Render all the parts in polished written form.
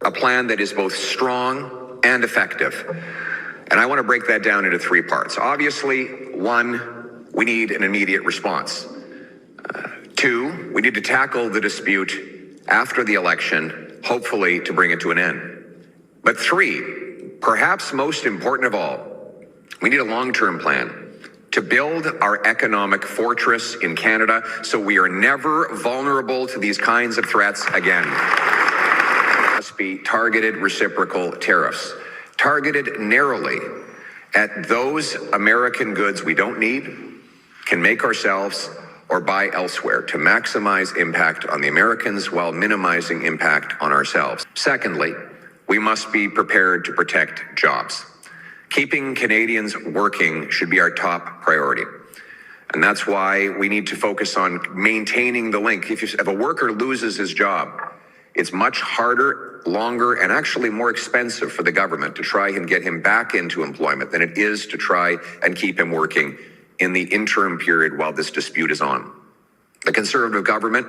a plan that is both strong and effective. And I want to break that down into three parts. Obviously, one, we need an immediate response. Two, we need to tackle the dispute after the election, hopefully to bring it to an end. But three, perhaps most important of all, we need a long-term plan to build our economic fortress in Canada so we are never vulnerable to these kinds of threats again. Must be targeted reciprocal tariffs, targeted narrowly at those American goods we don't need, can make ourselves, or buy elsewhere to maximize impact on the Americans while minimizing impact on ourselves. Secondly, we must be prepared to protect jobs. Keeping Canadians working should be our top priority. And that's why we need to focus on maintaining the link. If a worker loses his job, it's much harder, longer, and actually more expensive for the government to try and get him back into employment than it is to try and keep him working in the interim period while this dispute is on. The Conservative government,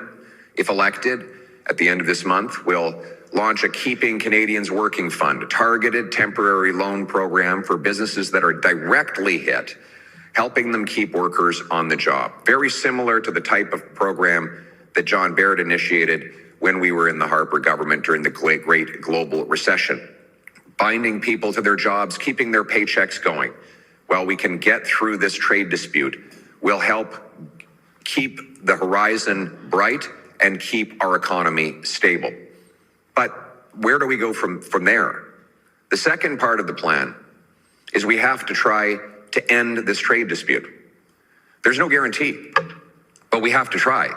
if elected at the end of this month, will launch a Keeping Canadians Working Fund, a targeted temporary loan program for businesses that are directly hit, helping them keep workers on the job. Very similar to the type of program that John Baird initiated when we were in the Harper government during the great global recession. Binding people to their jobs, keeping their paychecks going while we can get through this trade dispute will help keep the horizon bright and keep our economy stable. But where do we go from there? The second part of the plan is we have to try to end this trade dispute. There's no guarantee, but we have to try.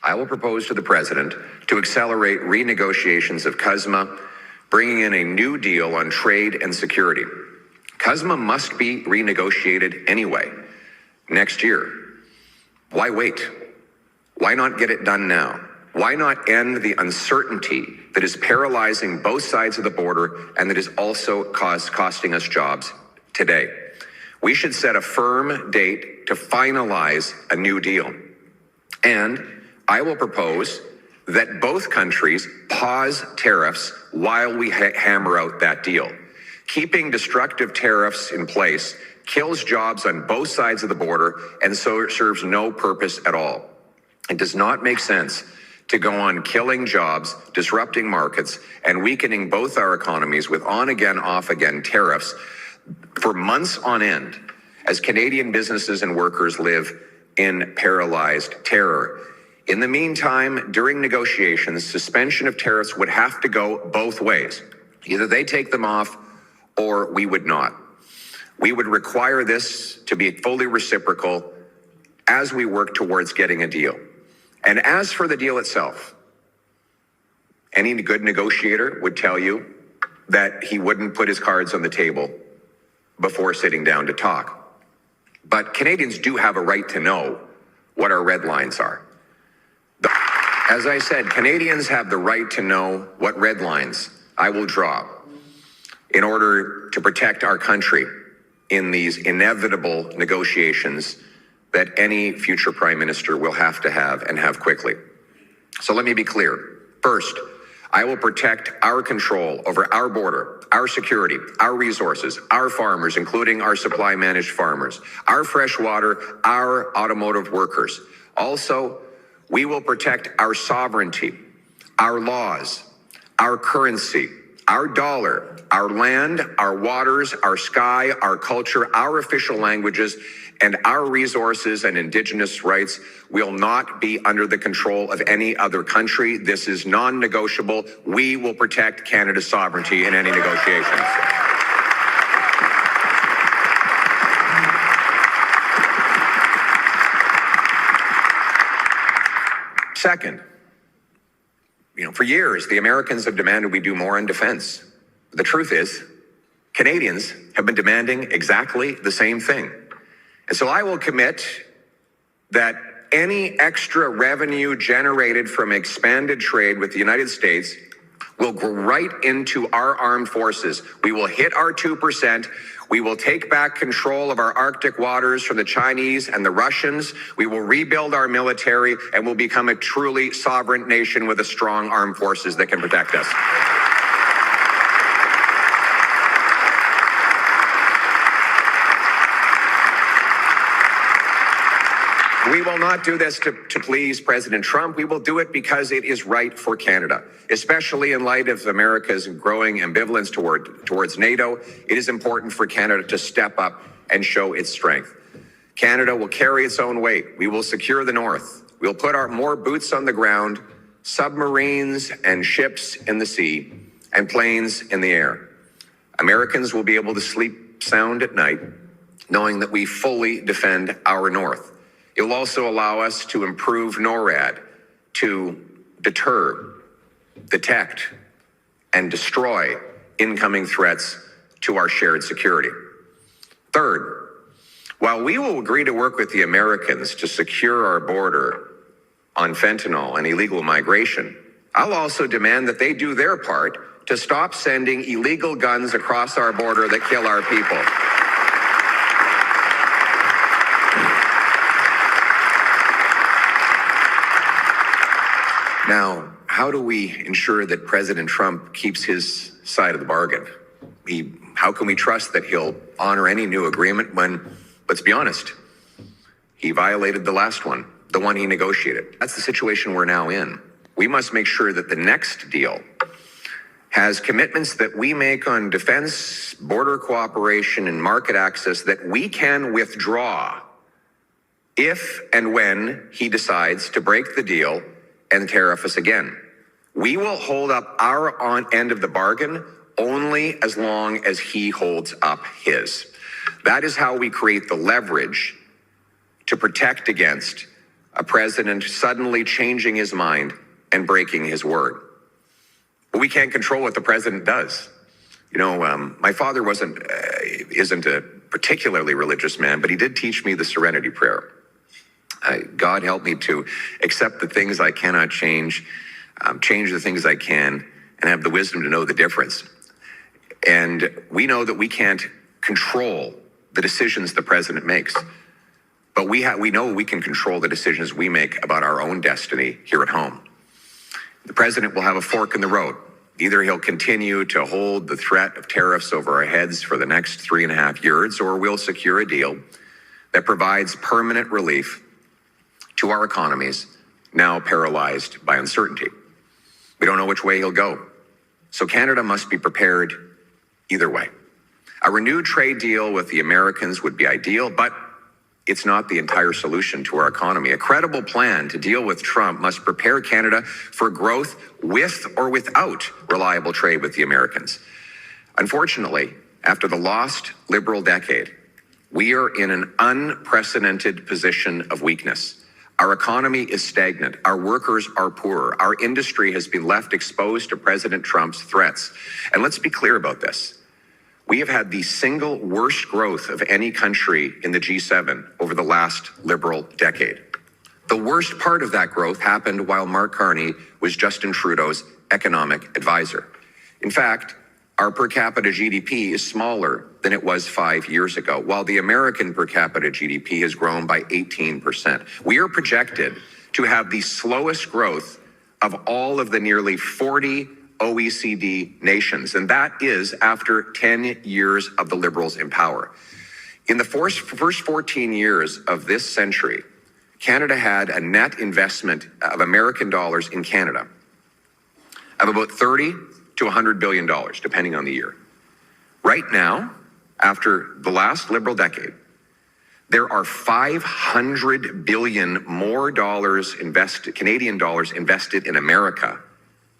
I will propose to the President to accelerate renegotiations of CUSMA, bringing in a new deal on trade and security. CUSMA must be renegotiated anyway, next year. Why wait? Why not get it done now? Why not end the uncertainty that is paralyzing both sides of the border and that is also costing us jobs today? We should set a firm date to finalize a new deal. And I will propose that both countries pause tariffs while we hammer out that deal. Keeping destructive tariffs in place kills jobs on both sides of the border and so serves no purpose at all. It does not make sense to go on killing jobs, disrupting markets, and weakening both our economies with on-again, off-again tariffs for months on end as Canadian businesses and workers live in paralyzed terror. In the meantime, during negotiations, suspension of tariffs would have to go both ways. Either they take them off or we would not. We would require this to be fully reciprocal as we work towards getting a deal. And as for the deal itself, any good negotiator would tell you that he wouldn't put his cards on the table before sitting down to talk. But Canadians do have a right to know what our red lines are. As I said, Canadians have the right to know what red lines I will draw in order to protect our country in these inevitable negotiations that any future prime minister will have and have quickly. So let me be clear. First, I will protect our control over our border, our security, our resources, our farmers, including our supply managed farmers, our fresh water, our automotive workers. Also, we will protect our sovereignty, our laws, our currency, our dollar, our land, our waters, our sky, our culture, our official languages, and our resources and Indigenous rights will not be under the control of any other country. This is non-negotiable. We will protect Canada's sovereignty in any negotiations. Second, for years, the Americans have demanded we do more in defense. The truth is, Canadians have been demanding exactly the same thing. And so I will commit that any extra revenue generated from expanded trade with the United States will go right into our armed forces. We will hit our 2%. We will take back control of our Arctic waters from the Chinese and the Russians. We will rebuild our military and will become a truly sovereign nation with a strong armed forces that can protect us. We will not do this to please President Trump. We will do it because it is right for Canada, especially in light of America's growing ambivalence towards NATO. It is important for Canada to step up and show its strength. Canada will carry its own weight. We will secure the North. We'll put more boots on the ground, submarines and ships in the sea, and planes in the air. Americans will be able to sleep sound at night, knowing that we fully defend our North. It will also allow us to improve NORAD, to deter, detect, and destroy incoming threats to our shared security. Third, while we will agree to work with the Americans to secure our border on fentanyl and illegal migration, I'll also demand that they do their part to stop sending illegal guns across our border that kill our people. Now, how do we ensure that President Trump keeps his side of the bargain? How can we trust that he'll honor any new agreement when, let's be honest, he violated the last one, the one he negotiated? That's the situation we're now in. We must make sure that the next deal has commitments that we make on defense, border cooperation, and market access that we can withdraw if and when he decides to break the deal and tariff us again. We will hold up our end of the bargain only as long as he holds up his. That is how we create the leverage to protect against a president suddenly changing his mind and breaking his word. But we can't control what the president does. You know, my father isn't a particularly religious man, but he did teach me the Serenity Prayer. God help me to accept the things I cannot change, change the things I can, and have the wisdom to know the difference. And we know that we can't control the decisions the president makes, but we know we can control the decisions we make about our own destiny here at home. The president will have a fork in the road. Either he'll continue to hold the threat of tariffs over our heads for the next 3.5 years, or we'll secure a deal that provides permanent relief to our economies, now paralyzed by uncertainty. We don't know which way he'll go. So Canada must be prepared either way. A renewed trade deal with the Americans would be ideal, but it's not the entire solution to our economy. A credible plan to deal with Trump must prepare Canada for growth with or without reliable trade with the Americans. Unfortunately, after the lost Liberal decade, we are in an unprecedented position of weakness. Our economy is stagnant. Our workers are poorer. Our industry has been left exposed to President Trump's threats. And let's be clear about this. We have had the single worst growth of any country in the G7 over the last Liberal decade. The worst part of that growth happened while Mark Carney was Justin Trudeau's economic advisor. In fact, our per capita GDP is smaller than it was 5 years ago, while the American per capita GDP has grown by 18%. We are projected to have the slowest growth of all of the nearly 40 OECD nations, and that is after 10 years of the Liberals in power. In the first 14 years of this century, Canada had a net investment of American dollars in Canada of about $30 to $100 billion, depending on the year. Right now, after the last Liberal decade, there are $500 billion more Canadian dollars invested in America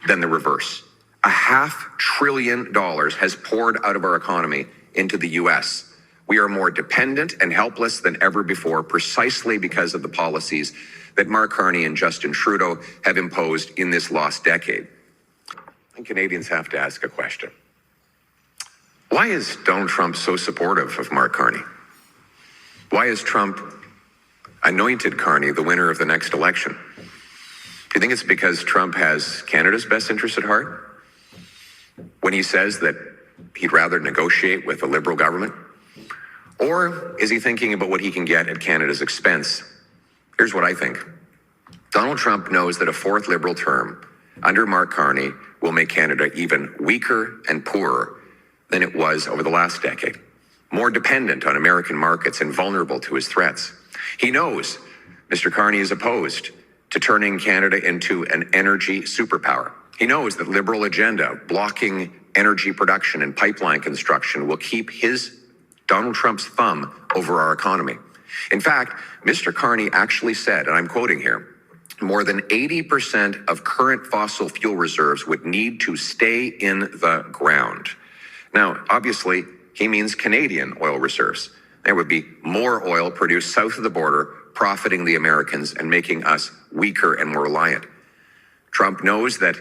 than the reverse. $500 billion has poured out of our economy into the U.S. We are more dependent and helpless than ever before, precisely because of the policies that Mark Carney and Justin Trudeau have imposed in this lost decade. And Canadians have to ask a question. Why is Donald Trump so supportive of Mark Carney? Why has Trump anointed Carney the winner of the next election? Do you think it's because Trump has Canada's best interest at heart? when he says that he'd rather negotiate with a Liberal government? Or is he thinking about what he can get at Canada's expense? Here's what I think. Donald Trump knows that a fourth Liberal term under Mark Carney will make Canada even weaker and poorer than it was over the last decade, more dependent on American markets and vulnerable to his threats. He knows Mr. Carney is opposed to turning Canada into an energy superpower. He knows that Liberal agenda blocking energy production and pipeline construction will keep Donald Trump's thumb over our economy. In fact, Mr. Carney actually said, and I'm quoting here, more than 80% of current fossil fuel reserves would need to stay in the ground. Now, obviously, he means Canadian oil reserves. There would be more oil produced south of the border, profiting the Americans and making us weaker and more reliant. Trump knows that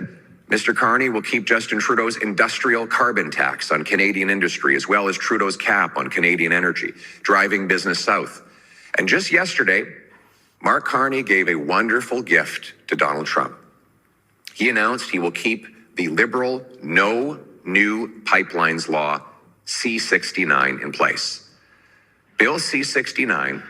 Mr. Carney will keep Justin Trudeau's industrial carbon tax on Canadian industry, as well as Trudeau's cap on Canadian energy, driving business south. And just yesterday, Mark Carney gave a wonderful gift to Donald Trump. He announced he will keep the Liberal No New Pipelines Law C-69 in place. Bill C-69